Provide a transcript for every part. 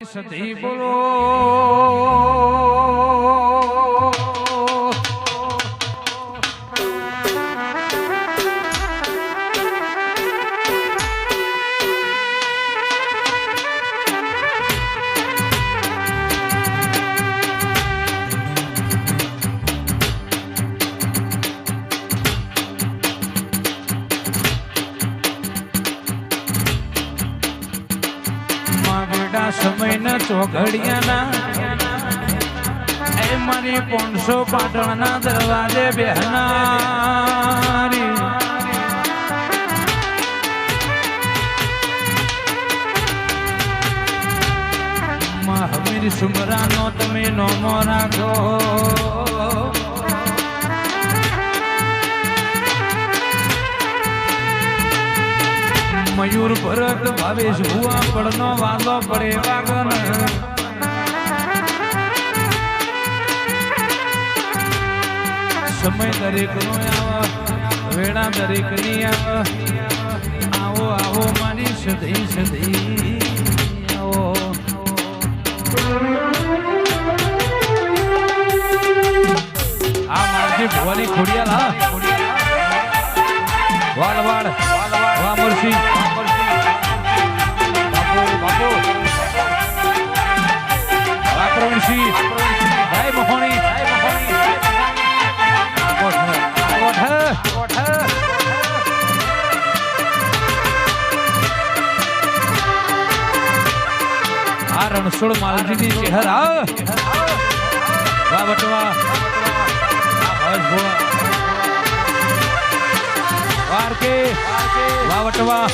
સધી બોલો સમય ચોઘડિયાના એ મારી 500 પાટણના દરવાજે બેહનારી મહાવીર સુમરાનો તમે નોમો રાખો મયુર ભરત ભાવેશ ભુવા પડનો વાલો પડે વાગન સમય દરેક નો આવ વેળા દરેક ની આવો આવો મારી સધી સધી આવો આ મારી ભુવાની ખોડિયાલ વાળ વાળ વાહ મુર્શી બાપુ પ્રવીણસિંહ ભાઈ મહોણી આ રણછોડ માલજીની ચહેરા વાહ બટવા વારકે વાવટવા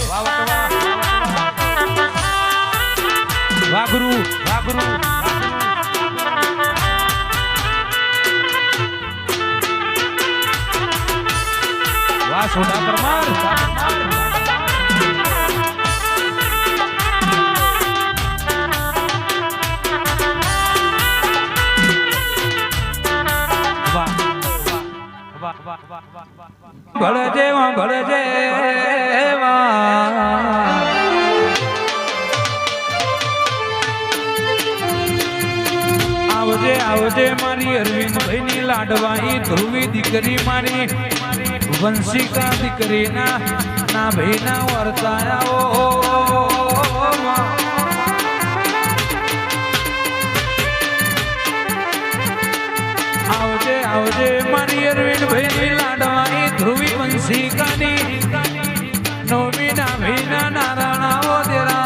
વાઘરુ વાઘરુ વાહ સોડા પરમાર ભળજે ભળજે આવજે આવજે મારી અરવિંદભાઈ ની લાડવાઈ ધ્રુવી દીકરી મારી વંશિકા દીકરી ના ભાઈ ના વર્તાયા આવજે આવજે મારી અરવિંદભાઈ ની લાડવાઈ ધ્રુવી વંશિકાની નોમી ના ભાઈ ના નારાયણાઓ દેરા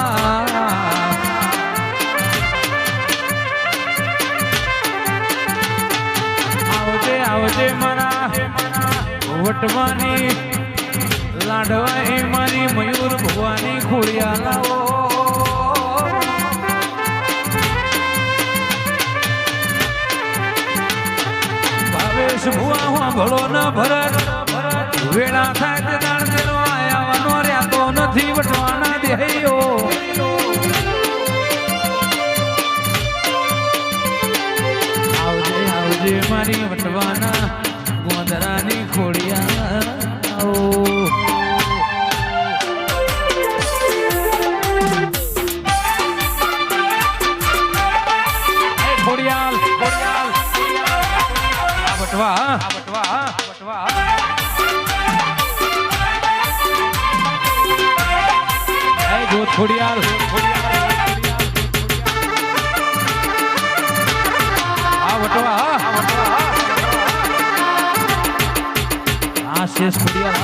આવજે મારા વટવાની લાડવાઈ મારી મયુર ભવાની ખોડિયા લાવો ભાવેશ ભુવા હું ભળો ન ભરત વેળા થાય તે દાળ તેનો આવવાનો રહ્યાતો નથી વટવાના દેહયો આવજે મારી વટવાના ગોંદરાની ખોડિયા ખોડિયાલ ખોડિયાલ વટવા વટવા વટવા ગોત ખોડિયાલ વટવા આ શેષ ખોડિયાલ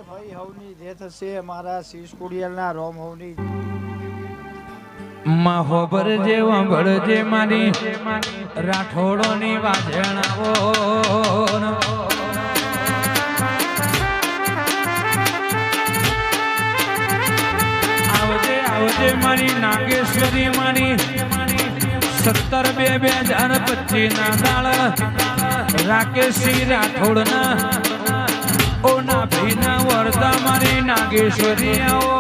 ભાઈ હવની જે થશે મારા શીશ ખોડિયાલના રોમ હવની માહોબર જેવા ભળજે મારી રાઠોડોની વાજણાવો આવજે મારી નાગેશ્વરી મારી 17/2/2025 ના દાળ રાકેશી રાઠોડ ના ઓના ભાઈ ના વર્તા મારી નાગેશ્વરી આવો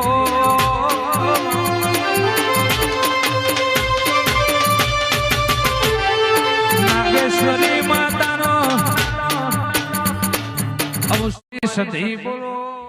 નાગેશ્વરી માતા નવસી સધી બોલો